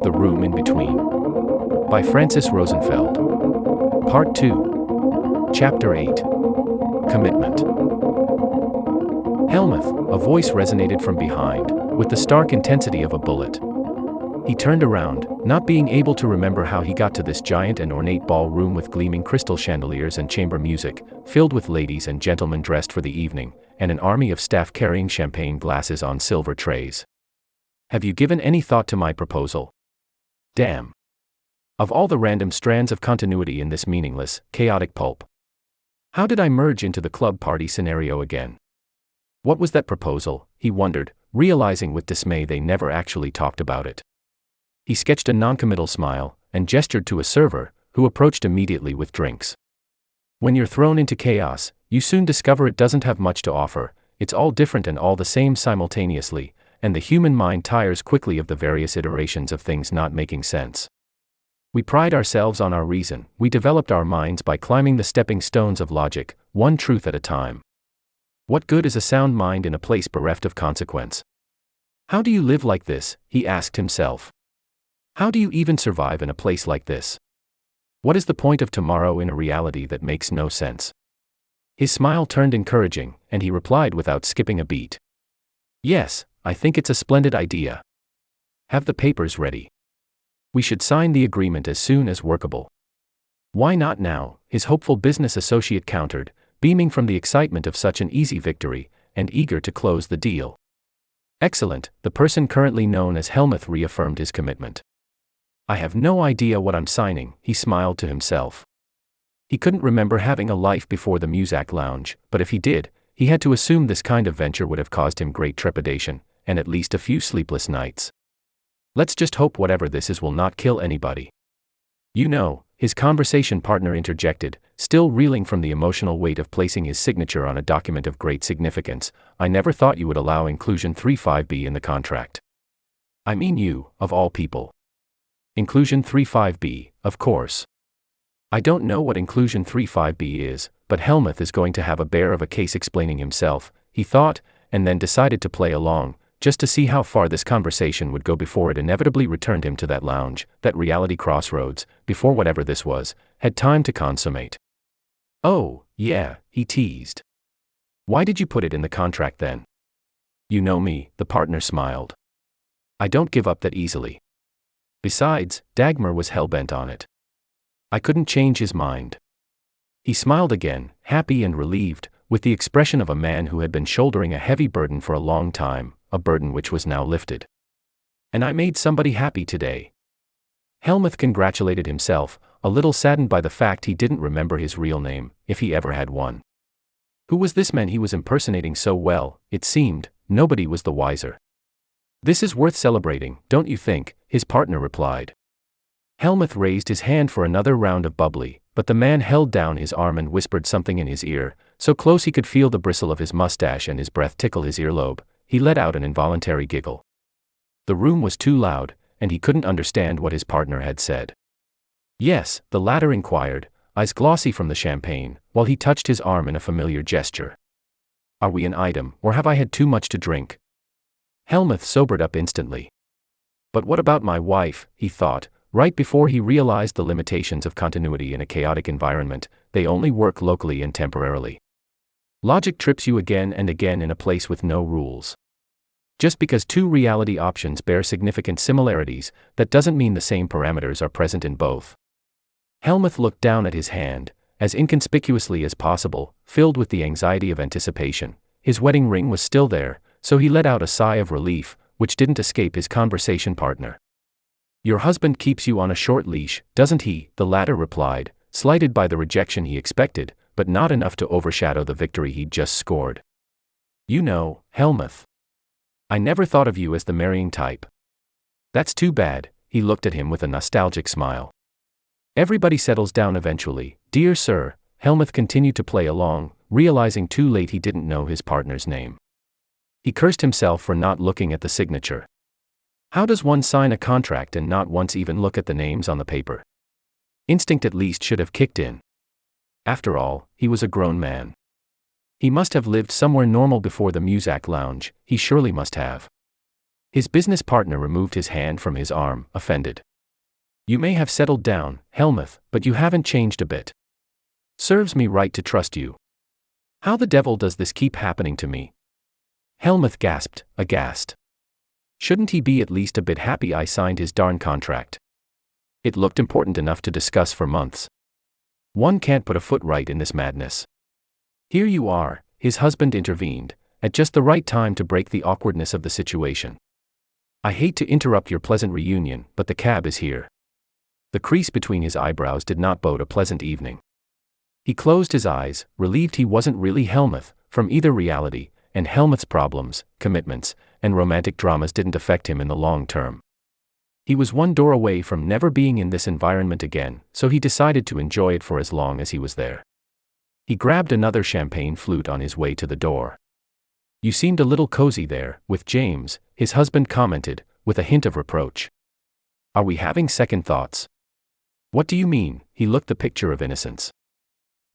The Room in Between. By Francis Rosenfeld. Part 2. Chapter 8. Commitment. Helmuth, a voice resonated from behind, with the stark intensity of a bullet. He turned around, not being able to remember how he got to this giant and ornate ballroom with gleaming crystal chandeliers and chamber music, filled with ladies and gentlemen dressed for the evening, and an army of staff carrying champagne glasses on silver trays. Have you given any thought to my proposal? Damn. Of all the random strands of continuity in this meaningless, chaotic pulp. How did I merge into the club party scenario again? What was that proposal, he wondered, realizing with dismay they never actually talked about it. He sketched a noncommittal smile, and gestured to a server, who approached immediately with drinks. When you're thrown into chaos, you soon discover it doesn't have much to offer, it's all different and all the same simultaneously, and the human mind tires quickly of the various iterations of things not making sense. We pride ourselves on our reason, we developed our minds by climbing the stepping stones of logic, one truth at a time. What good is a sound mind in a place bereft of consequence? How do you live like this, he asked himself. How do you even survive in a place like this? What is the point of tomorrow in a reality that makes no sense? His smile turned encouraging, and he replied without skipping a beat. Yes, I think it's a splendid idea. Have the papers ready. We should sign the agreement as soon as workable. Why not now? His hopeful business associate countered, beaming from the excitement of such an easy victory, and eager to close the deal. Excellent, the person currently known as Helmuth reaffirmed his commitment. I have no idea what I'm signing, he smiled to himself. He couldn't remember having a life before the Muzak Lounge, but if he did, he had to assume this kind of venture would have caused him great trepidation, and at least a few sleepless nights. Let's just hope whatever this is will not kill anybody. You know, his conversation partner interjected, still reeling from the emotional weight of placing his signature on a document of great significance, I never thought you would allow Inclusion 35B in the contract. I mean you, of all people. Inclusion 35B, of course. I don't know what Inclusion 35B is, but Helmuth is going to have a bear of a case explaining himself, he thought, and then decided to play along, just to see how far this conversation would go before it inevitably returned him to that lounge, that reality crossroads, before whatever this was, had time to consummate. Oh, yeah, he teased. Why did you put it in the contract then? You know me, the partner smiled. I don't give up that easily. Besides, Dagmar was hell-bent on it. I couldn't change his mind. He smiled again, happy and relieved, with the expression of a man who had been shouldering a heavy burden for a long time, a burden which was now lifted. And I made somebody happy today. Helmuth congratulated himself, a little saddened by the fact he didn't remember his real name, if he ever had one. Who was this man he was impersonating so well? It seemed, nobody was the wiser. This is worth celebrating, don't you think? His partner replied. Helmuth raised his hand for another round of bubbly, but the man held down his arm and whispered something in his ear, so close he could feel the bristle of his mustache and his breath tickle his earlobe. He let out an involuntary giggle. The room was too loud, and he couldn't understand what his partner had said. Yes, the latter inquired, eyes glossy from the champagne, while he touched his arm in a familiar gesture. Are we an item, or have I had too much to drink? Helmuth sobered up instantly. But what about my wife, he thought, right before he realized the limitations of continuity in a chaotic environment, they only work locally and temporarily. Logic trips you again and again in a place with no rules. Just because two reality options bear significant similarities, that doesn't mean the same parameters are present in both. Helmuth looked down at his hand, as inconspicuously as possible, filled with the anxiety of anticipation. His wedding ring was still there, so he let out a sigh of relief, which didn't escape his conversation partner. Your husband keeps you on a short leash, doesn't he? The latter replied, slighted by the rejection he expected, but not enough to overshadow the victory he'd just scored. You know, Helmuth. I never thought of you as the marrying type. That's too bad, he looked at him with a nostalgic smile. Everybody settles down eventually, dear sir, Helmuth continued to play along, realizing too late he didn't know his partner's name. He cursed himself for not looking at the signature. How does one sign a contract and not once even look at the names on the paper? Instinct at least should have kicked in. After all, he was a grown man. He must have lived somewhere normal before the Muzak Lounge, he surely must have. His business partner removed his hand from his arm, offended. "You may have settled down, Helmuth, but you haven't changed a bit. Serves me right to trust you. How the devil does this keep happening to me?" Helmuth gasped, aghast. Shouldn't he be at least a bit happy I signed his darn contract? It looked important enough to discuss for months. One can't put a foot right in this madness. "Here you are," his husband intervened, at just the right time to break the awkwardness of the situation. "I hate to interrupt your pleasant reunion, but the cab is here." The crease between his eyebrows did not bode a pleasant evening. He closed his eyes, relieved he wasn't really Helmuth, from either reality, and Helmuth's problems, commitments, and romantic dramas didn't affect him in the long term. He was one door away from never being in this environment again, so he decided to enjoy it for as long as he was there. He grabbed another champagne flute on his way to the door. "You seemed a little cozy there, with James," his husband commented, with a hint of reproach. "Are we having second thoughts?" "What do you mean?" He looked the picture of innocence.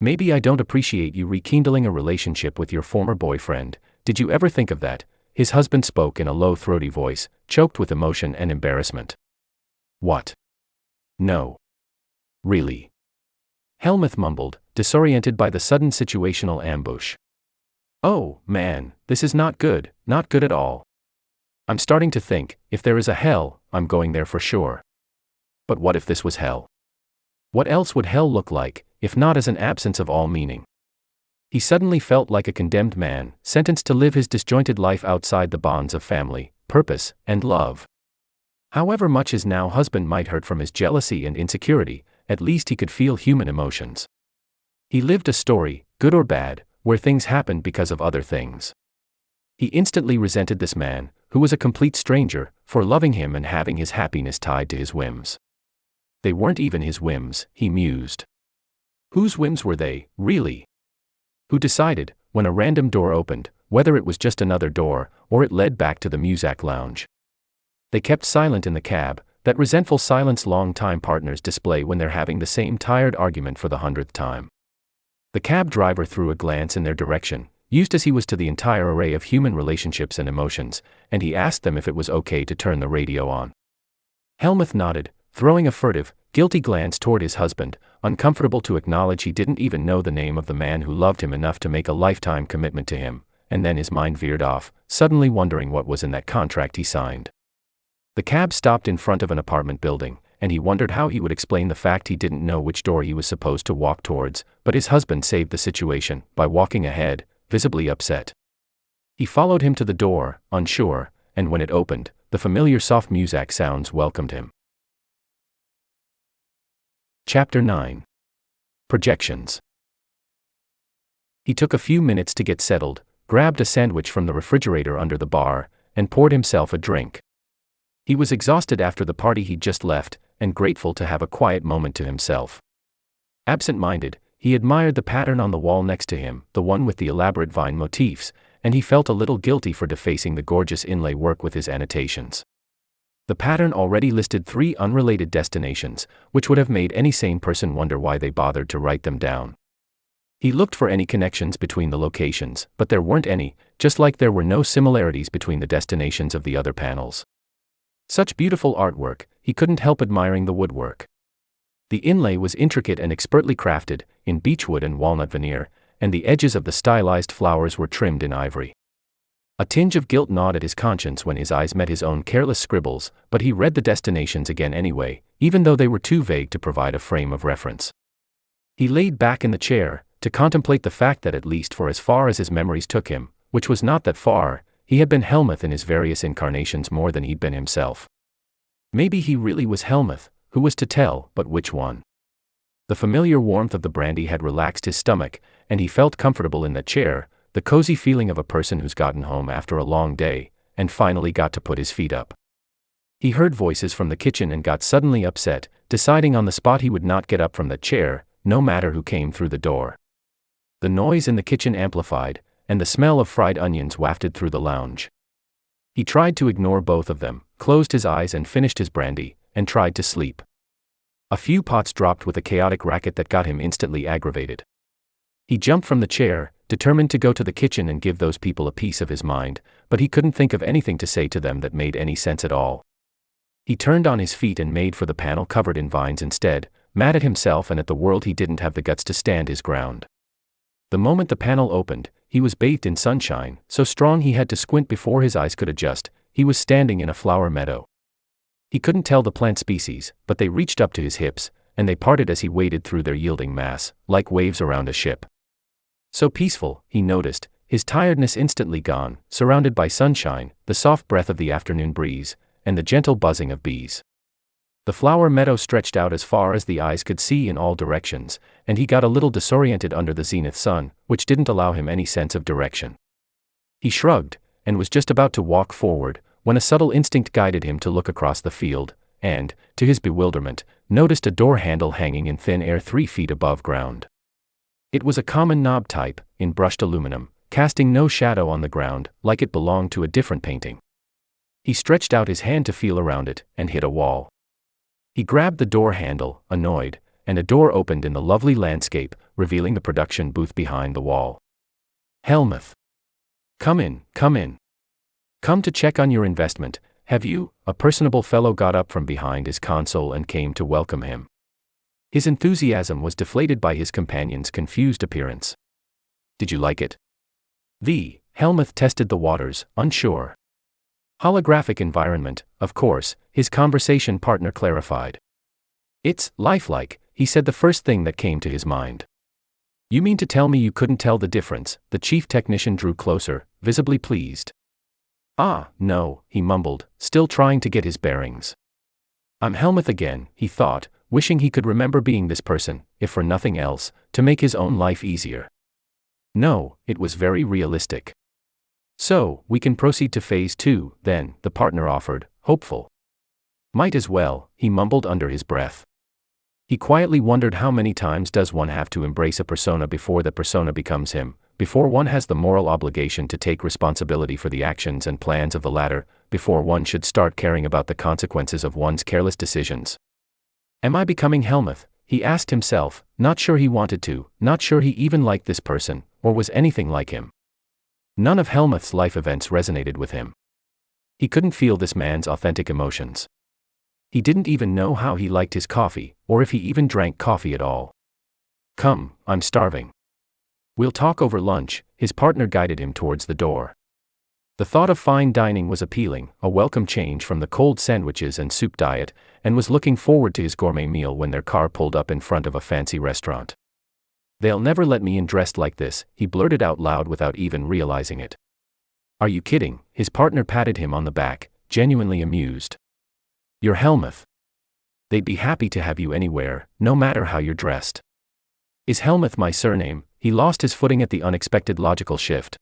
"Maybe I don't appreciate you rekindling a relationship with your former boyfriend. Did you ever think of that?" His husband spoke in a low throaty voice, choked with emotion and embarrassment. "What? No. Really?" Helmuth mumbled, disoriented by the sudden situational ambush. "Oh, man, this is not good at all. I'm starting to think, if there is a hell, I'm going there for sure. But what if this was hell? What else would hell look like, if not as an absence of all meaning?" He suddenly felt like a condemned man, sentenced to live his disjointed life outside the bonds of family, purpose, and love. However much his now husband might hurt from his jealousy and insecurity, at least he could feel human emotions. He lived a story, good or bad, where things happened because of other things. He instantly resented this man, who was a complete stranger, for loving him and having his happiness tied to his whims. They weren't even his whims, he mused. Whose whims were they, really? Who decided, when a random door opened, whether it was just another door, or it led back to the Muzak lounge? They kept silent in the cab, that resentful silence long-time partners display when they're having the same tired argument for the 100th time. The cab driver threw a glance in their direction, used as he was to the entire array of human relationships and emotions, and he asked them if it was okay to turn the radio on. Helmuth nodded, throwing a furtive, guilty glance toward his husband, uncomfortable to acknowledge he didn't even know the name of the man who loved him enough to make a lifetime commitment to him, and then his mind veered off, suddenly wondering what was in that contract he signed. The cab stopped in front of an apartment building, and he wondered how he would explain the fact he didn't know which door he was supposed to walk towards, but his husband saved the situation by walking ahead, visibly upset. He followed him to the door, unsure, and when it opened, the familiar soft Muzak sounds welcomed him. Chapter 9. Projections. He took a few minutes to get settled, grabbed a sandwich from the refrigerator under the bar, and poured himself a drink. He was exhausted after the party he'd just left, and grateful to have a quiet moment to himself. Absent-minded, he admired the pattern on the wall next to him, the one with the elaborate vine motifs, and he felt a little guilty for defacing the gorgeous inlay work with his annotations. The pattern already listed 3 unrelated destinations, which would have made any sane person wonder why they bothered to write them down. He looked for any connections between the locations, but there weren't any, just like there were no similarities between the destinations of the other panels. Such beautiful artwork, he couldn't help admiring the woodwork. The inlay was intricate and expertly crafted, in beechwood and walnut veneer, and the edges of the stylized flowers were trimmed in ivory. A tinge of guilt gnawed at his conscience when his eyes met his own careless scribbles, but he read the destinations again anyway, even though they were too vague to provide a frame of reference. He laid back in the chair, to contemplate the fact that at least for as far as his memories took him, which was not that far, he had been Helmuth in his various incarnations more than he'd been himself. Maybe he really was Helmuth, who was to tell, but which one? The familiar warmth of the brandy had relaxed his stomach, and he felt comfortable in that chair, the cozy feeling of a person who's gotten home after a long day, and finally got to put his feet up. He heard voices from the kitchen and got suddenly upset, deciding on the spot he would not get up from that chair, no matter who came through the door. The noise in the kitchen amplified, and the smell of fried onions wafted through the lounge. He tried to ignore both of them, closed his eyes and finished his brandy, and tried to sleep. A few pots dropped with a chaotic racket that got him instantly aggravated. He jumped from the chair, determined to go to the kitchen and give those people a piece of his mind, but he couldn't think of anything to say to them that made any sense at all. He turned on his feet and made for the panel covered in vines instead, mad at himself and at the world he didn't have the guts to stand his ground. The moment the panel opened, he was bathed in sunshine, so strong he had to squint before his eyes could adjust. He was standing in a flower meadow. He couldn't tell the plant species, but they reached up to his hips, and they parted as he waded through their yielding mass, like waves around a ship. So peaceful, he noticed, his tiredness instantly gone, surrounded by sunshine, the soft breath of the afternoon breeze, and the gentle buzzing of bees. The flower meadow stretched out as far as the eyes could see in all directions, and he got a little disoriented under the zenith sun, which didn't allow him any sense of direction. He shrugged, and was just about to walk forward, when a subtle instinct guided him to look across the field, and, to his bewilderment, noticed a door handle hanging in thin air 3 feet above ground. It was a common knob type, in brushed aluminum, casting no shadow on the ground, like it belonged to a different painting. He stretched out his hand to feel around it, and hit a wall. He grabbed the door handle, annoyed, and a door opened in the lovely landscape, revealing the production booth behind the wall. "Helmuth. Come in, come in. Come to check on your investment, have you?" A personable fellow got up from behind his console and came to welcome him. His enthusiasm was deflated by his companion's confused appearance. "Did you like it?" Helmuth tested the waters, unsure. "Holographic environment, of course," his conversation partner clarified. "It's lifelike," he said, the first thing that came to his mind. "You mean to tell me you couldn't tell the difference?" The chief technician drew closer, visibly pleased. "Ah, no," he mumbled, still trying to get his bearings. "I'm Helmuth again," he thought, wishing he could remember being this person, if for nothing else, to make his own life easier. No, it was very realistic. "So, we can proceed to phase 2, then," the partner offered, hopeful. "Might as well," he mumbled under his breath. He quietly wondered how many times does one have to embrace a persona before the persona becomes him, before one has the moral obligation to take responsibility for the actions and plans of the latter, before one should start caring about the consequences of one's careless decisions. "Am I becoming Helmuth?" he asked himself, not sure he wanted to, not sure he even liked this person, or was anything like him. None of Helmuth's life events resonated with him. He couldn't feel this man's authentic emotions. He didn't even know how he liked his coffee, or if he even drank coffee at all. "Come, I'm starving. We'll talk over lunch," his partner guided him towards the door. The thought of fine dining was appealing, a welcome change from the cold sandwiches and soup diet, and was looking forward to his gourmet meal when their car pulled up in front of a fancy restaurant. "They'll never let me in dressed like this," he blurted out loud without even realizing it. "Are you kidding?" His partner patted him on the back, genuinely amused. "You're Helmuth. They'd be happy to have you anywhere, no matter how you're dressed." "Is Helmuth my surname?" He lost his footing at the unexpected logical shift.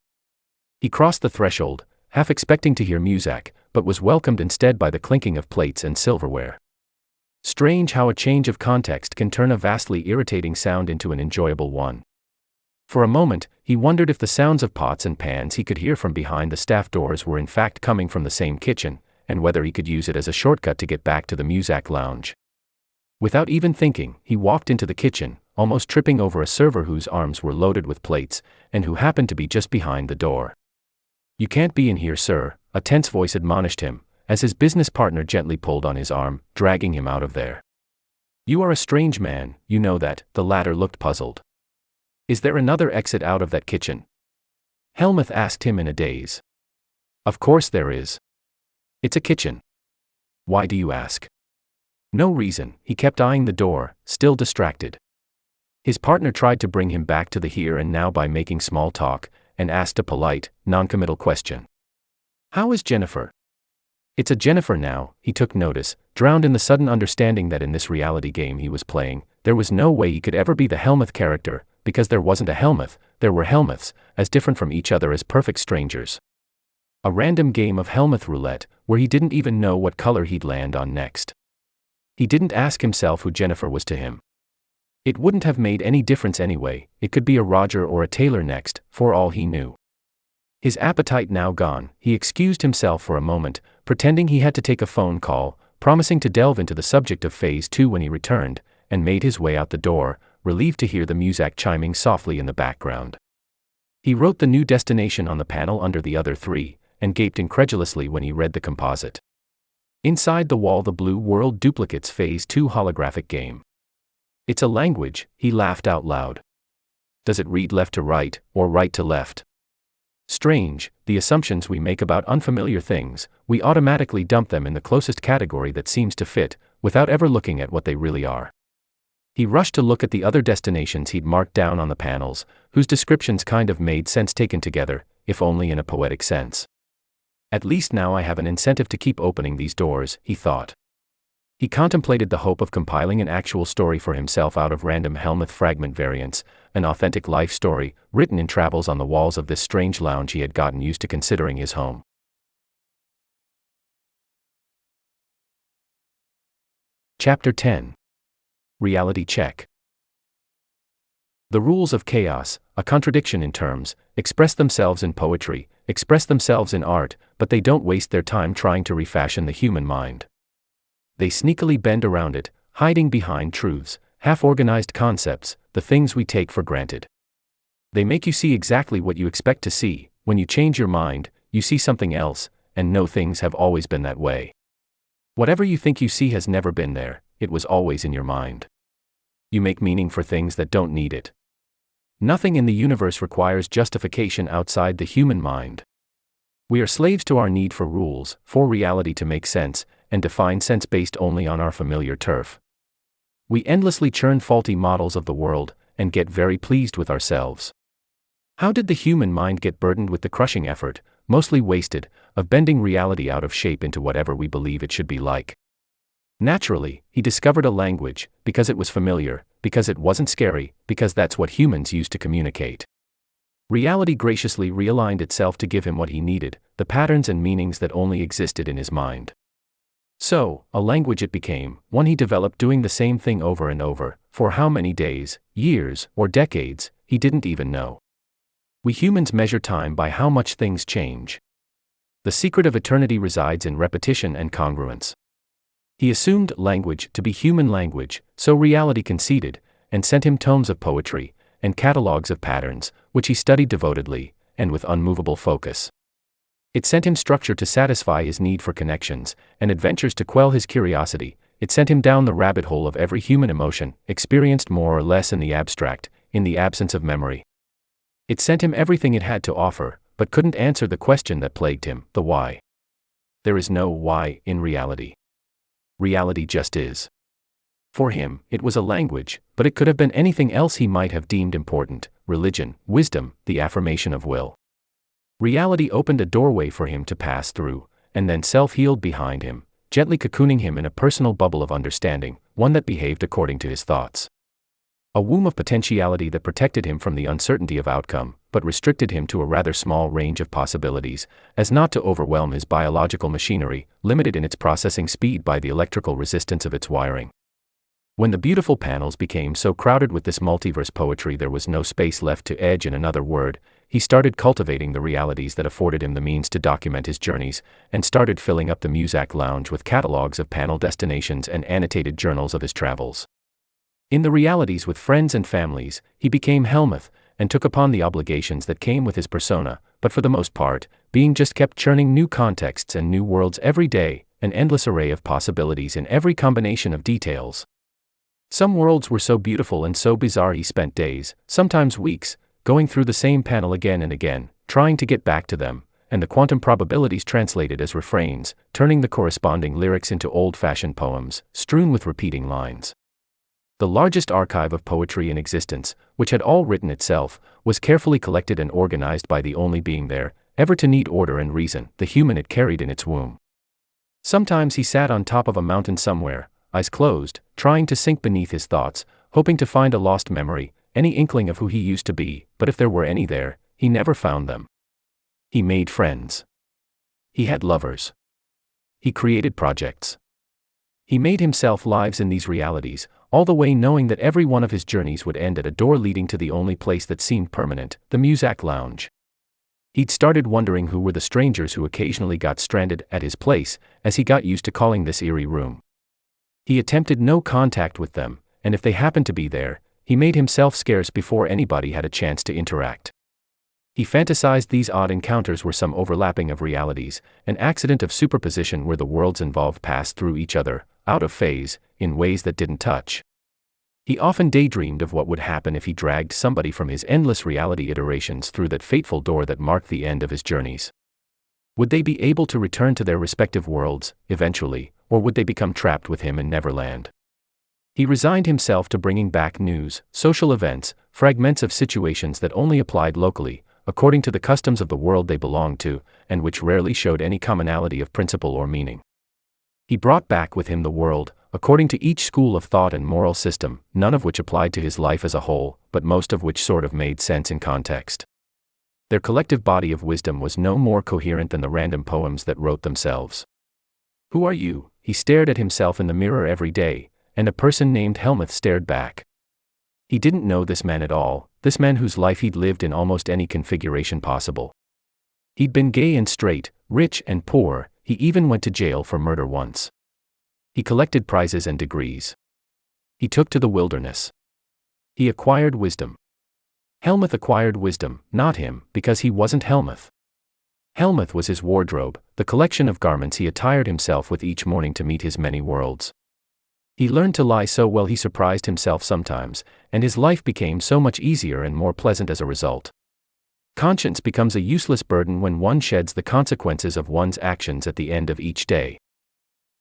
He crossed the threshold, half expecting to hear music, but was welcomed instead by the clinking of plates and silverware. Strange how a change of context can turn a vastly irritating sound into an enjoyable one. For a moment, he wondered if the sounds of pots and pans he could hear from behind the staff doors were in fact coming from the same kitchen, and whether he could use it as a shortcut to get back to the music lounge. Without even thinking, he walked into the kitchen, almost tripping over a server whose arms were loaded with plates, and who happened to be just behind the door. "You can't be in here, sir," a tense voice admonished him, as his business partner gently pulled on his arm, dragging him out of there. "You are a strange man, you know that," the latter looked puzzled. "Is there another exit out of that kitchen?" Helmuth asked him in a daze. "Of course there is. It's a kitchen. Why do you ask?" "No reason," he kept eyeing the door, still distracted. His partner tried to bring him back to the here and now by making small talk, and asked a polite, non-committal question. "How is Jennifer?" "It's a Jennifer now," he took notice, drowned in the sudden understanding that in this reality game he was playing, there was no way he could ever be the Helmuth character, because there wasn't a Helmuth, there were Helmuths, as different from each other as perfect strangers. A random game of Helmuth roulette, where he didn't even know what color he'd land on next. He didn't ask himself who Jennifer was to him. It wouldn't have made any difference anyway, it could be a Roger or a Taylor next, for all he knew. His appetite now gone, he excused himself for a moment, pretending he had to take a phone call, promising to delve into the subject of Phase 2 when he returned, and made his way out the door, relieved to hear the music chiming softly in the background. He wrote the new destination on the panel under the other three, and gaped incredulously when he read the composite. Inside the wall, the Blue World Duplicates Phase 2 holographic game. It's a language, he laughed out loud. Does it read left to right, or right to left? Strange, the assumptions we make about unfamiliar things, we automatically dump them in the closest category that seems to fit, without ever looking at what they really are. He rushed to look at the other destinations he'd marked down on the panels, whose descriptions kind of made sense taken together, if only in a poetic sense. At least now I have an incentive to keep opening these doors, he thought. He contemplated the hope of compiling an actual story for himself out of random Helmuth fragment variants, an authentic life story, written in travels on the walls of this strange lounge he had gotten used to considering his home. Chapter 10. Reality Check. The rules of chaos, a contradiction in terms, express themselves in poetry, express themselves in art, but they don't waste their time trying to refashion the human mind. They sneakily bend around it, hiding behind truths, half-organized concepts, the things we take for granted. They make you see exactly what you expect to see. When you change your mind, you see something else, and no, things have always been that way. Whatever you think you see has never been there, it was always in your mind. You make meaning for things that don't need it. Nothing in the universe requires justification outside the human mind. We are slaves to our need for rules, for reality to make sense, and define sense based only on our familiar turf. We endlessly churn faulty models of the world, and get very pleased with ourselves. How did the human mind get burdened with the crushing effort, mostly wasted, of bending reality out of shape into whatever we believe it should be like? Naturally, he discovered a language, because it was familiar, because it wasn't scary, because that's what humans use to communicate. Reality graciously realigned itself to give him what he needed, the patterns and meanings that only existed in his mind. So, a language it became, one he developed doing the same thing over and over, for how many days, years, or decades, he didn't even know. We humans measure time by how much things change. The secret of eternity resides in repetition and congruence. He assumed language to be human language, so reality conceded, and sent him tomes of poetry, and catalogues of patterns, which he studied devotedly, and with unmovable focus. It sent him structure to satisfy his need for connections, and adventures to quell his curiosity. It sent him down the rabbit hole of every human emotion, experienced more or less in the abstract, in the absence of memory. It sent him everything it had to offer, but couldn't answer the question that plagued him, the why. There is no why in reality. Reality just is. For him, it was a language, but it could have been anything else he might have deemed important: religion, wisdom, the affirmation of will. Reality opened a doorway for him to pass through, and then self-healed behind him, gently cocooning him in a personal bubble of understanding, one that behaved according to his thoughts. A womb of potentiality that protected him from the uncertainty of outcome, but restricted him to a rather small range of possibilities, as not to overwhelm his biological machinery, limited in its processing speed by the electrical resistance of its wiring. When the beautiful panels became so crowded with this multiverse poetry there was no space left to edge. In another word, he started cultivating the realities that afforded him the means to document his journeys, and started filling up the Muzak lounge with catalogs of panel destinations and annotated journals of his travels. In the realities with friends and families, he became Helmuth, and took upon the obligations that came with his persona, but for the most part, being just kept churning new contexts and new worlds every day, an endless array of possibilities in every combination of details. Some worlds were so beautiful and so bizarre he spent days, sometimes weeks, going through the same panel again and again, trying to get back to them, and the quantum probabilities translated as refrains, turning the corresponding lyrics into old-fashioned poems, strewn with repeating lines. The largest archive of poetry in existence, which had all written itself, was carefully collected and organized by the only being there, ever to need order and reason, the human it carried in its womb. Sometimes he sat on top of a mountain somewhere, eyes closed, trying to sink beneath his thoughts, hoping to find a lost memory, any inkling of who he used to be, but if there were any there, he never found them. He made friends. He had lovers. He created projects. He made himself lives in these realities, all the way knowing that every one of his journeys would end at a door leading to the only place that seemed permanent, the Muzak lounge. He'd started wondering who were the strangers who occasionally got stranded at his place, as he got used to calling this eerie room. He attempted no contact with them, and if they happened to be there, he made himself scarce before anybody had a chance to interact. He fantasized these odd encounters were some overlapping of realities, an accident of superposition where the worlds involved passed through each other, out of phase, in ways that didn't touch. He often daydreamed of what would happen if he dragged somebody from his endless reality iterations through that fateful door that marked the end of his journeys. Would they be able to return to their respective worlds, eventually, or would they become trapped with him in Neverland? He resigned himself to bringing back news, social events, fragments of situations that only applied locally, according to the customs of the world they belonged to, and which rarely showed any commonality of principle or meaning. He brought back with him the world, according to each school of thought and moral system, none of which applied to his life as a whole, but most of which sort of made sense in context. Their collective body of wisdom was no more coherent than the random poems that wrote themselves. Who are you? He stared at himself in the mirror every day, and a person named Helmuth stared back. He didn't know this man at all, this man whose life he'd lived in almost any configuration possible. He'd been gay and straight, rich and poor, he even went to jail for murder once. He collected prizes and degrees. He took to the wilderness. He acquired wisdom. Helmuth acquired wisdom, not him, because he wasn't Helmuth. Helmuth was his wardrobe, the collection of garments he attired himself with each morning to meet his many worlds. He learned to lie so well he surprised himself sometimes, and his life became so much easier and more pleasant as a result. Conscience becomes a useless burden when one sheds the consequences of one's actions at the end of each day.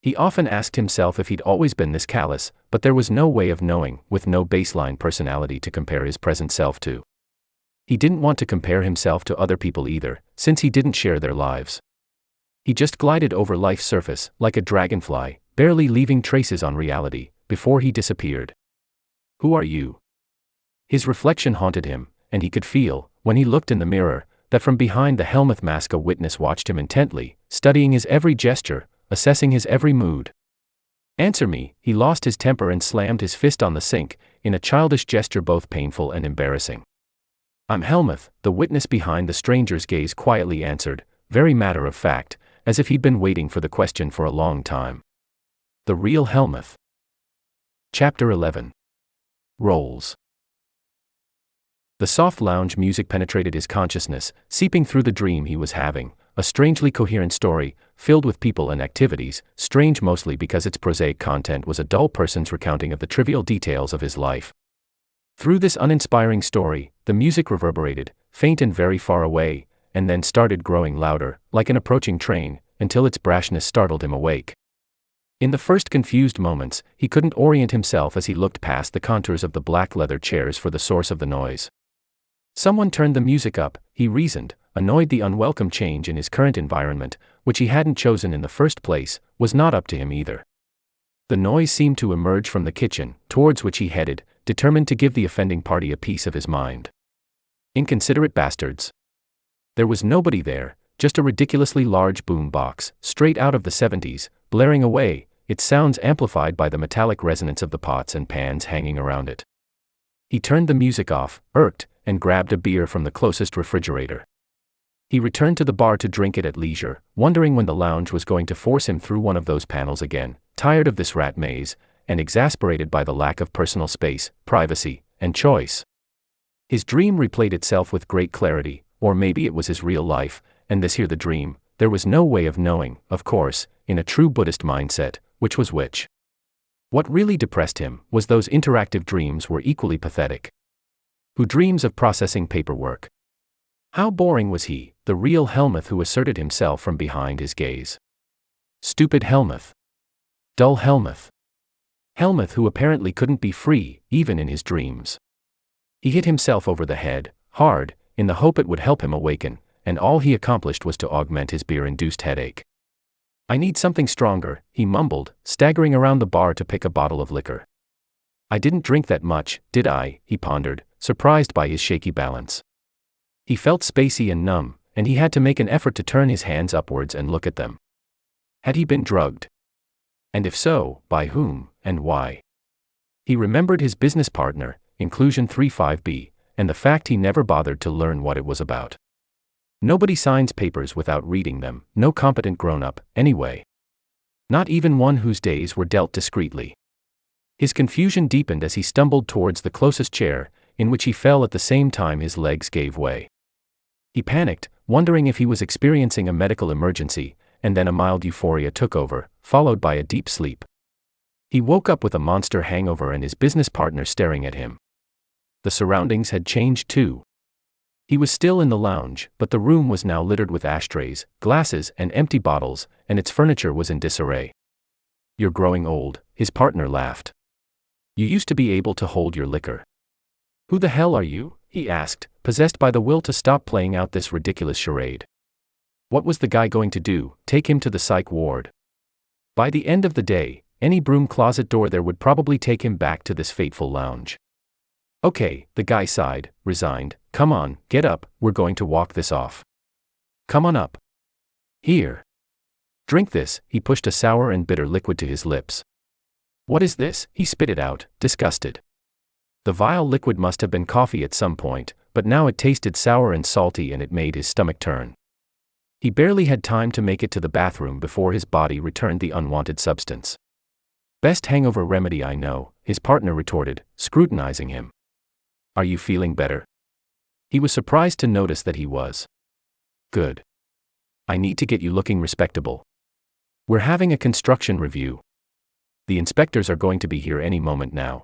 He often asked himself if he'd always been this callous, but there was no way of knowing, with no baseline personality to compare his present self to. He didn't want to compare himself to other people either, since he didn't share their lives. He just glided over life's surface, like a dragonfly, barely leaving traces on reality, before he disappeared. Who are you? His reflection haunted him, and he could feel, when he looked in the mirror, that from behind the Helmuth mask a witness watched him intently, studying his every gesture, assessing his every mood. Answer me. He lost his temper and slammed his fist on the sink, in a childish gesture both painful and embarrassing. I'm Helmuth, the witness behind the stranger's gaze quietly answered, very matter of fact, as if he'd been waiting for the question for a long time. The real Helmuth. Chapter 11. Roles. The soft lounge music penetrated his consciousness, seeping through the dream he was having, a strangely coherent story, filled with people and activities, strange mostly because its prosaic content was a dull person's recounting of the trivial details of his life. Through this uninspiring story, the music reverberated, faint and very far away, and then started growing louder, like an approaching train, until its brashness startled him awake. In the first confused moments, he couldn't orient himself as he looked past the contours of the black leather chairs for the source of the noise. Someone turned the music up, he reasoned, annoyed the unwelcome change in his current environment, which he hadn't chosen in the first place, was not up to him either. The noise seemed to emerge from the kitchen, towards which he headed, determined to give the offending party a piece of his mind. Inconsiderate bastards. There was nobody there, just a ridiculously large boom box, straight out of the 70s, blaring away, its sounds amplified by the metallic resonance of the pots and pans hanging around it. He turned the music off, irked, and grabbed a beer from the closest refrigerator. He returned to the bar to drink it at leisure, wondering when the lounge was going to force him through one of those panels again, tired of this rat maze, and exasperated by the lack of personal space, privacy, and choice. His dream replayed itself with great clarity, or maybe it was his real life, and this here the dream. There was no way of knowing, of course, in a true Buddhist mindset, which was which. What really depressed him was those interactive dreams were equally pathetic. Who dreams of processing paperwork? How boring was he, the real Helmuth who asserted himself from behind his gaze? Stupid Helmuth. Dull Helmuth. Helmuth who apparently couldn't be free, even in his dreams. He hit himself over the head, hard, in the hope it would help him awaken, and all he accomplished was to augment his beer-induced headache. I need something stronger, he mumbled, staggering around the bar to pick a bottle of liquor. I didn't drink that much, did I? He pondered, surprised by his shaky balance. He felt spacey and numb, and he had to make an effort to turn his hands upwards and look at them. Had he been drugged? And if so, by whom, and why? He remembered his business partner, Inclusion 35B, and the fact he never bothered to learn what it was about. Nobody signs papers without reading them, no competent grown-up, anyway. Not even one whose days were dealt discreetly. His confusion deepened as he stumbled towards the closest chair, in which he fell at the same time his legs gave way. He panicked, wondering if he was experiencing a medical emergency, and then a mild euphoria took over, followed by a deep sleep. He woke up with a monster hangover and his business partner staring at him. The surroundings had changed too. He was still in the lounge, but the room was now littered with ashtrays, glasses, and empty bottles, and its furniture was in disarray. "You're growing old," his partner laughed. "You used to be able to hold your liquor." "Who the hell are you?" he asked, possessed by the will to stop playing out this ridiculous charade. What was the guy going to do, take him to the psych ward? By the end of the day, any broom closet door there would probably take him back to this fateful lounge. "Okay," the guy sighed, resigned. "Come on, get up, we're going to walk this off. Come on up. Here. Drink this." He pushed a sour and bitter liquid to his lips. "What is this?" he spit it out, disgusted. The vile liquid must have been coffee at some point, but now it tasted sour and salty and it made his stomach turn. He barely had time to make it to the bathroom before his body returned the unwanted substance. "Best hangover remedy I know," his partner retorted, scrutinizing him. "Are you feeling better?" He was surprised to notice that he was. "Good. I need to get you looking respectable. We're having a construction review. The inspectors are going to be here any moment now.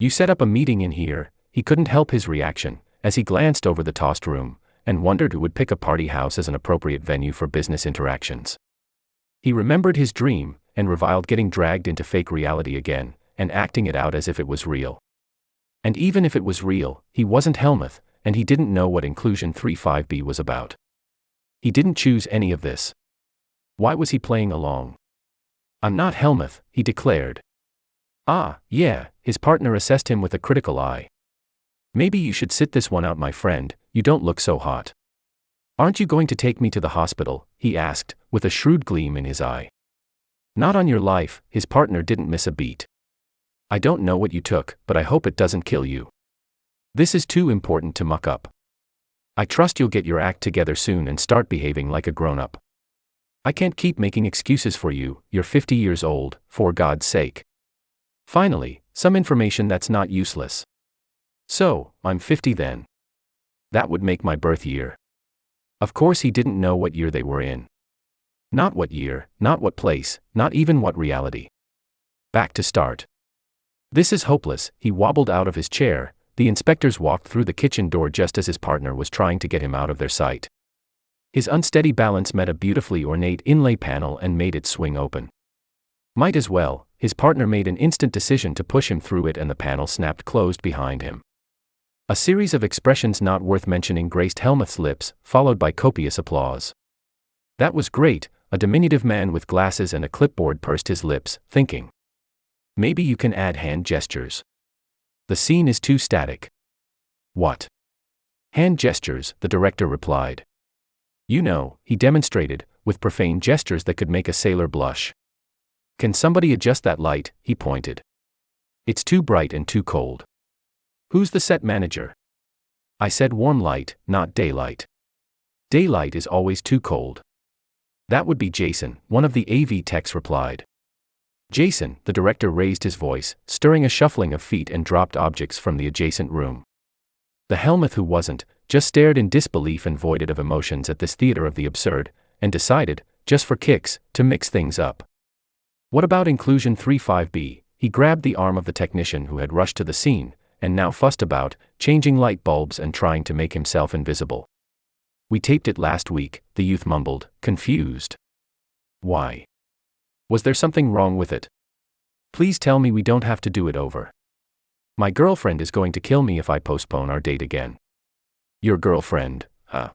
You set up a meeting in here." He couldn't help his reaction, as he glanced over the tossed room, and wondered who would pick a party house as an appropriate venue for business interactions. He remembered his dream, and reviled getting dragged into fake reality again, and acting it out as if it was real. And even if it was real, he wasn't Helmuth, and he didn't know what Inclusion 35B was about. He didn't choose any of this. Why was he playing along? "I'm not Helmuth," he declared. "Ah, yeah," his partner assessed him with a critical eye. "Maybe you should sit this one out, my friend, you don't look so hot." "Aren't you going to take me to the hospital?" he asked, with a shrewd gleam in his eye. "Not on your life," his partner didn't miss a beat. "I don't know what you took, but I hope it doesn't kill you. This is too important to muck up. I trust you'll get your act together soon and start behaving like a grown-up. I can't keep making excuses for you, you're 50 years old, for God's sake." Finally, some information that's not useless. "So, I'm 50 then. That would make my birth year." Of course he didn't know what year they were in. Not what year, not what place, not even what reality. Back to start. "This is hopeless." He wobbled out of his chair. The inspectors walked through the kitchen door just as his partner was trying to get him out of their sight. His unsteady balance met a beautifully ornate inlay panel and made it swing open. Might as well, his partner made an instant decision to push him through it and the panel snapped closed behind him. A series of expressions not worth mentioning graced Helmuth's lips, followed by copious applause. "That was great," a diminutive man with glasses and a clipboard pursed his lips, thinking. "Maybe you can add hand gestures. The scene is too static." "What?" "Hand gestures," the director replied. "You know," he demonstrated, with profane gestures that could make a sailor blush. "Can somebody adjust that light?" he pointed. "It's too bright and too cold." "Who's the set manager?" "I said warm light, not daylight. Daylight is always too cold." "That would be Jason," one of the AV techs replied. "Jason," the director raised his voice, stirring a shuffling of feet and dropped objects from the adjacent room. The Helmuth who wasn't, just stared in disbelief and voided of emotions at this theater of the absurd, and decided, just for kicks, to mix things up. "What about Inclusion 35B?" He grabbed the arm of the technician who had rushed to the scene, and now fussed about, changing light bulbs and trying to make himself invisible. "We taped it last week," the youth mumbled, confused. "Why? Was there something wrong with it? Please tell me we don't have to do it over. My girlfriend is going to kill me if I postpone our date again." "Your girlfriend, huh?"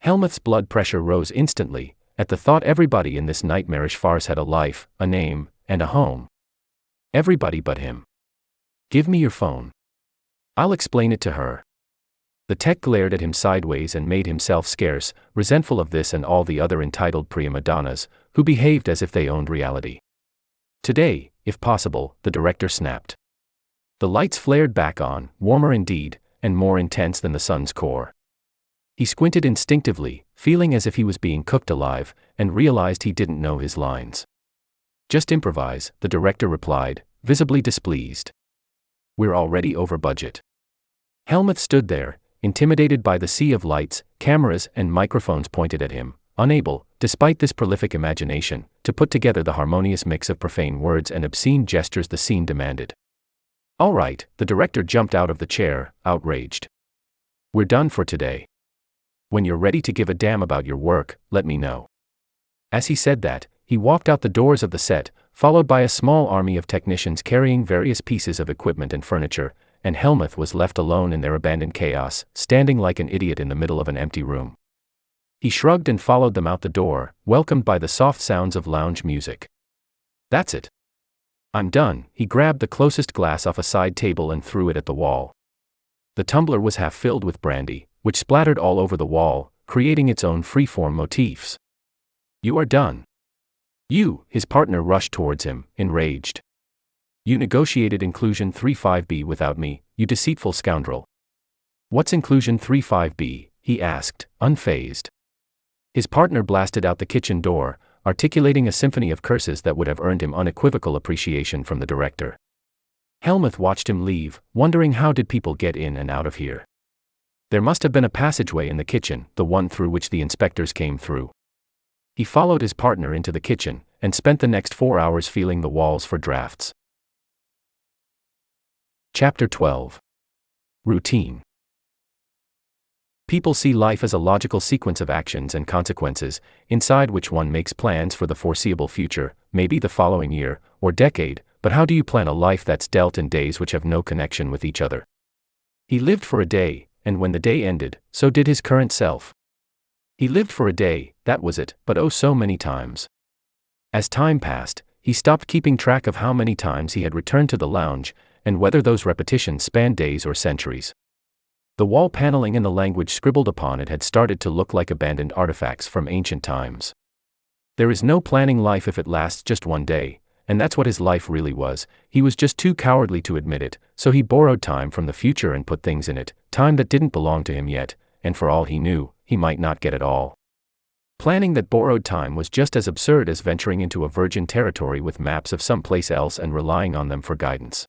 Helmuth's blood pressure rose instantly, at the thought everybody in this nightmarish farce had a life, a name, and a home. Everybody but him. "Give me your phone. I'll explain it to her." The tech glared at him sideways and made himself scarce, resentful of this and all the other entitled prima donnas, who behaved as if they owned reality. "Today, if possible," the director snapped. The lights flared back on, warmer indeed, and more intense than the sun's core. He squinted instinctively, feeling as if he was being cooked alive, and realized he didn't know his lines. "Just improvise," the director replied, visibly displeased. "We're already over budget." Helmuth stood there, intimidated by the sea of lights, cameras, and microphones pointed at him, unable, despite this prolific imagination, to put together the harmonious mix of profane words and obscene gestures the scene demanded. "All right," the director jumped out of the chair, outraged. "We're done for today. When you're ready to give a damn about your work, let me know." As he said that, he walked out the doors of the set, followed by a small army of technicians carrying various pieces of equipment and furniture, and Helmuth was left alone in their abandoned chaos, standing like an idiot in the middle of an empty room. He shrugged and followed them out the door, welcomed by the soft sounds of lounge music. "That's it. I'm done." He grabbed the closest glass off a side table and threw it at the wall. The tumbler was half filled with brandy, which splattered all over the wall, creating its own free-form motifs. "You are done." "You," his partner rushed towards him, enraged. "You negotiated Inclusion 35B without me, you deceitful scoundrel." "What's Inclusion 35B?" he asked, unfazed. His partner blasted out the kitchen door, articulating a symphony of curses that would have earned him unequivocal appreciation from the director. Helmuth watched him leave, wondering how did people get in and out of here. There must have been a passageway in the kitchen, the one through which the inspectors came through. He followed his partner into the kitchen, and spent the next 4 hours feeling the walls for drafts. Chapter 12. Routine. People see life as a logical sequence of actions and consequences, inside which one makes plans for the foreseeable future, maybe the following year, or decade, but how do you plan a life that's dealt in days which have no connection with each other? He lived for a day, and when the day ended, so did his current self. He lived for a day, that was it, but oh so many times. As time passed, he stopped keeping track of how many times he had returned to the lounge, and whether those repetitions spanned days or centuries. The wall paneling and the language scribbled upon it had started to look like abandoned artifacts from ancient times. There is no planning life if it lasts just one day, and that's what his life really was. He was just too cowardly to admit it, so he borrowed time from the future and put things in it, time that didn't belong to him yet, and for all he knew, he might not get it all. Planning that borrowed time was just as absurd as venturing into a virgin territory with maps of someplace else and relying on them for guidance.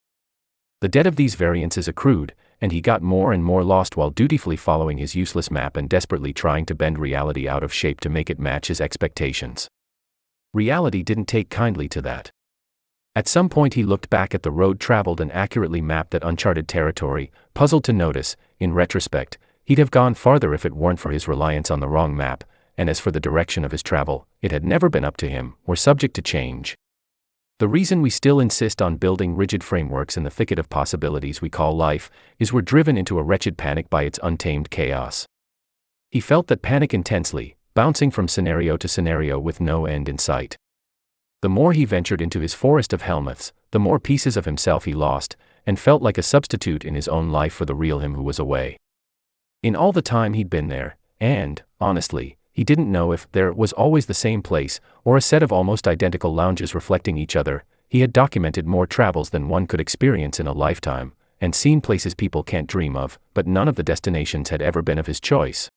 The debt of these variances accrued, and he got more and more lost while dutifully following his useless map and desperately trying to bend reality out of shape to make it match his expectations. Reality didn't take kindly to that. At some point he looked back at the road traveled and accurately mapped that uncharted territory, puzzled to notice, in retrospect, he'd have gone farther if it weren't for his reliance on the wrong map, and as for the direction of his travel, it had never been up to him, or subject to change. The reason we still insist on building rigid frameworks in the thicket of possibilities we call life is we're driven into a wretched panic by its untamed chaos. He felt that panic intensely, bouncing from scenario to scenario with no end in sight. The more he ventured into his forest of Helmuths, the more pieces of himself he lost, and felt like a substitute in his own life for the real him who was away. In all the time he'd been there, and, honestly, he didn't know if there was always the same place, or a set of almost identical lounges reflecting each other. He had documented more travels than one could experience in a lifetime, and seen places people can't dream of, but none of the destinations had ever been of his choice.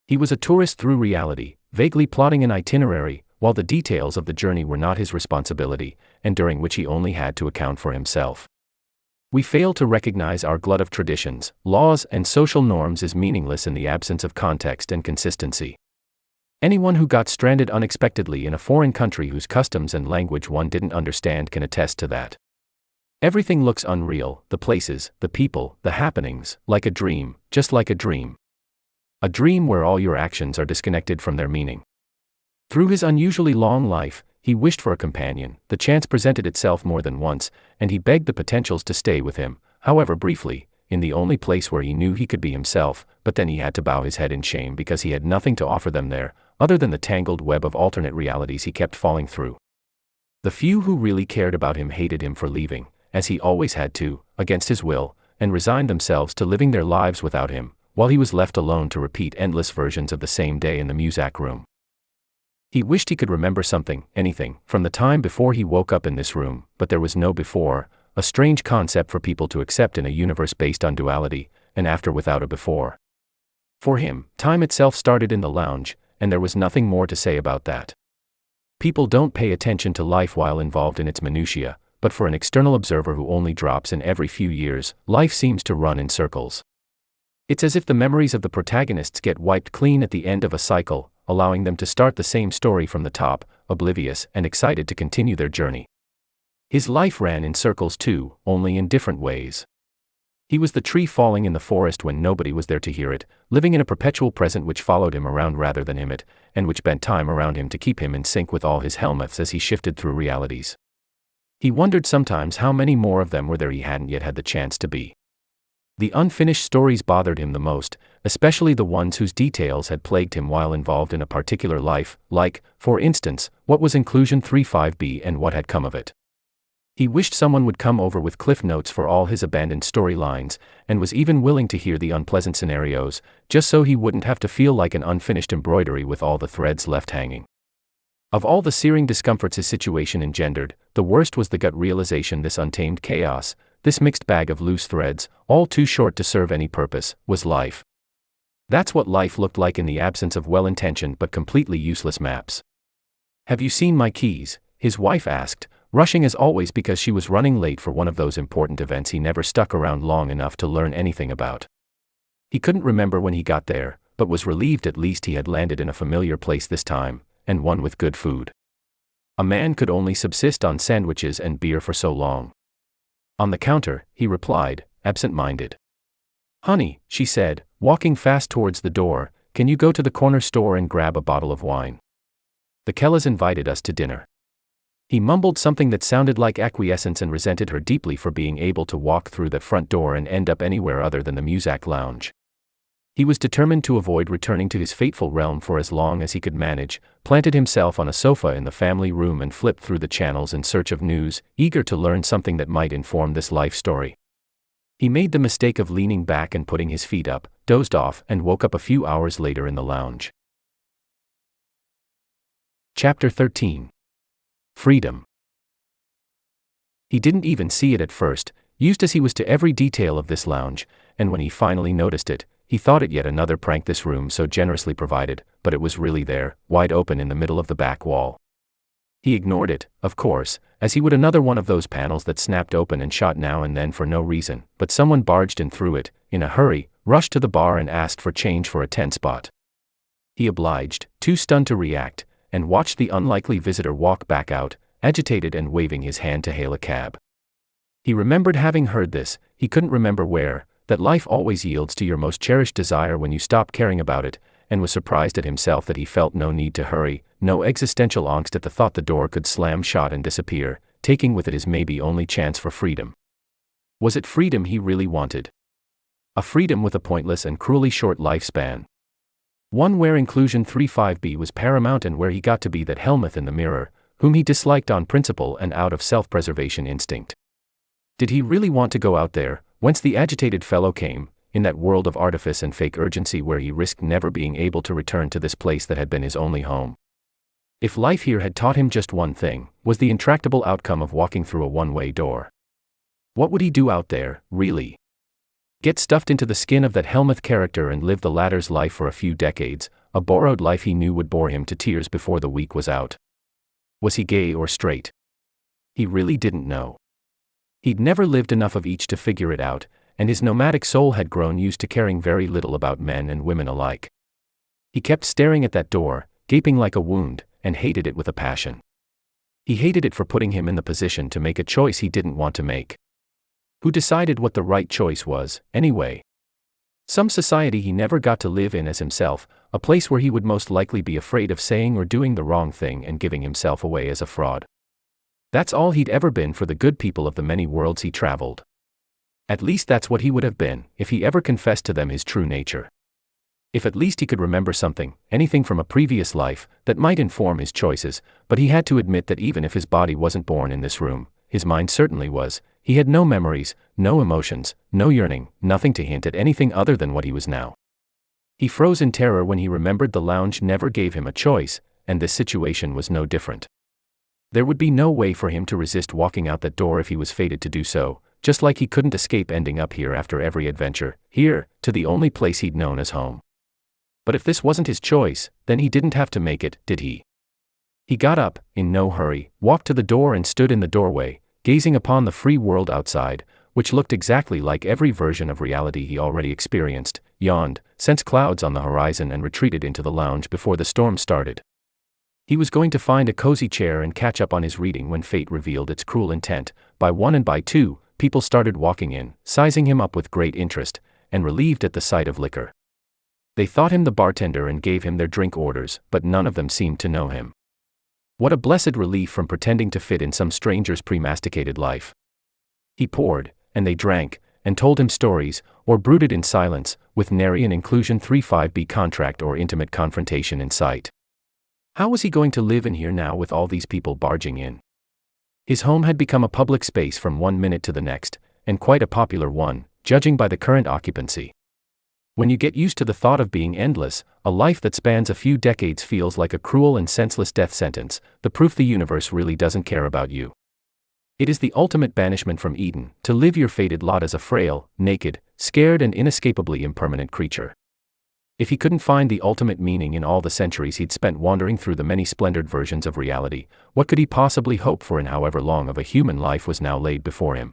He was a tourist through reality, vaguely plotting an itinerary, while the details of the journey were not his responsibility, and during which he only had to account for himself. We fail to recognize our glut of traditions, laws, and social norms is meaningless in the absence of context and consistency. Anyone who got stranded unexpectedly in a foreign country whose customs and language one didn't understand can attest to that. Everything looks unreal, the places, the people, the happenings, like a dream, just like a dream. A dream where all your actions are disconnected from their meaning. Through his unusually long life, he wished for a companion. The chance presented itself more than once, and he begged the potentials to stay with him, however briefly, in the only place where he knew he could be himself, but then he had to bow his head in shame because he had nothing to offer them there, other than the tangled web of alternate realities he kept falling through. The few who really cared about him hated him for leaving, as he always had to, against his will, and resigned themselves to living their lives without him, while he was left alone to repeat endless versions of the same day in the Muzak room. He wished he could remember something, anything, from the time before he woke up in this room, but there was no before, a strange concept for people to accept in a universe based on duality, and after without a before. For him, time itself started in the lounge, and there was nothing more to say about that. People don't pay attention to life while involved in its minutiae, but for an external observer who only drops in every few years, life seems to run in circles. It's as if the memories of the protagonists get wiped clean at the end of a cycle, allowing them to start the same story from the top, oblivious and excited to continue their journey. His life ran in circles too, only in different ways. He was the tree falling in the forest when nobody was there to hear it, living in a perpetual present which followed him around rather than him it, and which bent time around him to keep him in sync with all his helmets as he shifted through realities. He wondered sometimes how many more of them were there he hadn't yet had the chance to be. The unfinished stories bothered him the most, especially the ones whose details had plagued him while involved in a particular life, like, for instance, what was Inclusion 35B and what had come of it. He wished someone would come over with cliff notes for all his abandoned storylines, and was even willing to hear the unpleasant scenarios, just so he wouldn't have to feel like an unfinished embroidery with all the threads left hanging. Of all the searing discomforts his situation engendered, the worst was the gut realization this untamed chaos, this mixed bag of loose threads, all too short to serve any purpose, was life. That's what life looked like in the absence of well-intentioned but completely useless maps. "Have you seen my keys?" his wife asked, rushing as always because she was running late for one of those important events he never stuck around long enough to learn anything about. He couldn't remember when he got there, but was relieved at least he had landed in a familiar place this time, and one with good food. A man could only subsist on sandwiches and beer for so long. "On the counter," he replied, absent-minded. "Honey," she said, walking fast towards the door, "can you go to the corner store and grab a bottle of wine? The Kellas invited us to dinner." He mumbled something that sounded like acquiescence and resented her deeply for being able to walk through that front door and end up anywhere other than the Muzak lounge. He was determined to avoid returning to his fateful realm for as long as he could manage, planted himself on a sofa in the family room and flipped through the channels in search of news, eager to learn something that might inform this life story. He made the mistake of leaning back and putting his feet up, dozed off, and woke up a few hours later in the lounge. Chapter 13. Freedom. He didn't even see it at first, used as he was to every detail of this lounge, and when he finally noticed it, he thought it yet another prank this room so generously provided, but it was really there, wide open in the middle of the back wall. He ignored it, of course, as he would another one of those panels that snapped open and shot now and then for no reason, but someone barged in through it, in a hurry, rushed to the bar and asked for change for a 10 spot. He obliged, too stunned to react, and watched the unlikely visitor walk back out, agitated and waving his hand to hail a cab. He remembered having heard this, he couldn't remember where, that life always yields to your most cherished desire when you stop caring about it, and was surprised at himself that he felt no need to hurry, no existential angst at the thought the door could slam shut and disappear, taking with it his maybe only chance for freedom. Was it freedom he really wanted? A freedom with a pointless and cruelly short lifespan. One where Inclusion 35B was paramount and where he got to be that Helmuth in the mirror, whom he disliked on principle and out of self-preservation instinct. Did he really want to go out there, whence the agitated fellow came, in that world of artifice and fake urgency where he risked never being able to return to this place that had been his only home? If life here had taught him just one thing, was the intractable outcome of walking through a one-way door. What would he do out there, really? Get stuffed into the skin of that Helmuth character and live the latter's life for a few decades, a borrowed life he knew would bore him to tears before the week was out? Was he gay or straight? He really didn't know. He'd never lived enough of each to figure it out, and his nomadic soul had grown used to caring very little about men and women alike. He kept staring at that door, gaping like a wound, and hated it with a passion. He hated it for putting him in the position to make a choice he didn't want to make. Who decided what the right choice was, anyway? Some society he never got to live in as himself, a place where he would most likely be afraid of saying or doing the wrong thing and giving himself away as a fraud. That's all he'd ever been for the good people of the many worlds he traveled. At least that's what he would have been, if he ever confessed to them his true nature. If at least he could remember something, anything from a previous life, that might inform his choices, but he had to admit that even if his body wasn't born in this room, his mind certainly was. He had no memories, no emotions, no yearning, nothing to hint at anything other than what he was now. He froze in terror when he remembered the lounge never gave him a choice, and this situation was no different. There would be no way for him to resist walking out that door if he was fated to do so, just like he couldn't escape ending up here after every adventure, here, to the only place he'd known as home. But if this wasn't his choice, then he didn't have to make it, did he? He got up, in no hurry, walked to the door and stood in the doorway, gazing upon the free world outside, which looked exactly like every version of reality he already experienced, yawned, sensed clouds on the horizon and retreated into the lounge before the storm started. He was going to find a cozy chair and catch up on his reading when fate revealed its cruel intent. By one and by two, people started walking in, sizing him up with great interest, and relieved at the sight of liquor. They thought him the bartender and gave him their drink orders, but none of them seemed to know him. What a blessed relief from pretending to fit in some stranger's premasticated life. He poured, and they drank, and told him stories, or brooded in silence, with nary an inclusion 35B contract or intimate confrontation in sight. How was he going to live in here now with all these people barging in? His home had become a public space from one minute to the next, and quite a popular one, judging by the current occupancy. When you get used to the thought of being endless, a life that spans a few decades feels like a cruel and senseless death sentence, the proof the universe really doesn't care about you. It is the ultimate banishment from Eden, to live your fated lot as a frail, naked, scared and inescapably impermanent creature. If he couldn't find the ultimate meaning in all the centuries he'd spent wandering through the many splendored versions of reality, what could he possibly hope for in however long of a human life was now laid before him?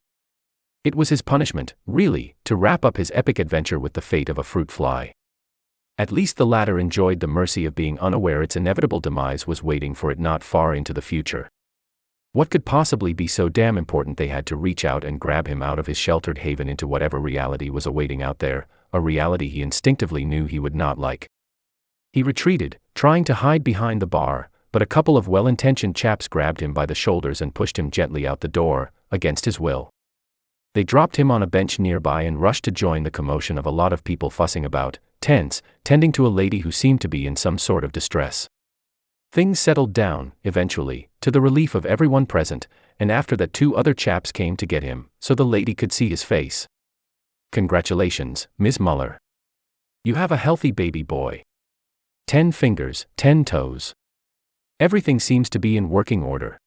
It was his punishment, really, to wrap up his epic adventure with the fate of a fruit fly. At least the latter enjoyed the mercy of being unaware its inevitable demise was waiting for it not far into the future. What could possibly be so damn important they had to reach out and grab him out of his sheltered haven into whatever reality was awaiting out there, a reality he instinctively knew he would not like. He retreated, trying to hide behind the bar, but a couple of well-intentioned chaps grabbed him by the shoulders and pushed him gently out the door, against his will. They dropped him on a bench nearby and rushed to join the commotion of a lot of people fussing about, tense, tending to a lady who seemed to be in some sort of distress. Things settled down, eventually, to the relief of everyone present, and after that 2 other chaps came to get him, so the lady could see his face. "Congratulations, Ms. Muller. You have a healthy baby boy. 10 fingers, 10 toes. Everything seems to be in working order."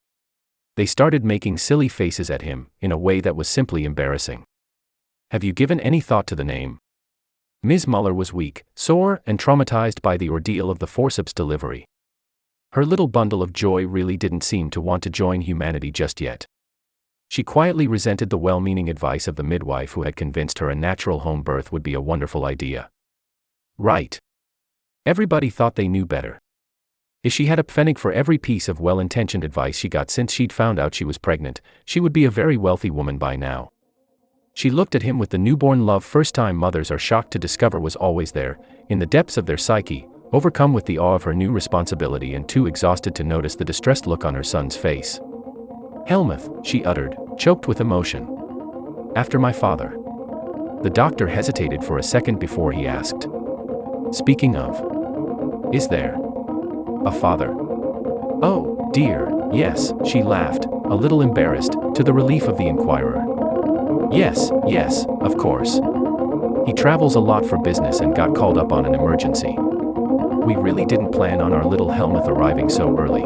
They started making silly faces at him, in a way that was simply embarrassing. "Have you given any thought to the name?" Ms. Muller was weak, sore, and traumatized by the ordeal of the forceps delivery. Her little bundle of joy really didn't seem to want to join humanity just yet. She quietly resented the well-meaning advice of the midwife who had convinced her a natural home birth would be a wonderful idea. Right. Everybody thought they knew better. If she had a pfennig for every piece of well-intentioned advice she got since she'd found out she was pregnant, she would be a very wealthy woman by now. She looked at him with the newborn love first-time mothers are shocked to discover was always there, in the depths of their psyche, overcome with the awe of her new responsibility and too exhausted to notice the distressed look on her son's face. "Helmuth," she uttered, choked with emotion. "After my father." The doctor hesitated for a second before he asked, "Speaking of, is there a father?" "Oh, dear, yes," she laughed, a little embarrassed, to the relief of the inquirer. Yes, of course. He travels a lot for business and got called up on an emergency. We really didn't plan on our little Helmuth arriving so early."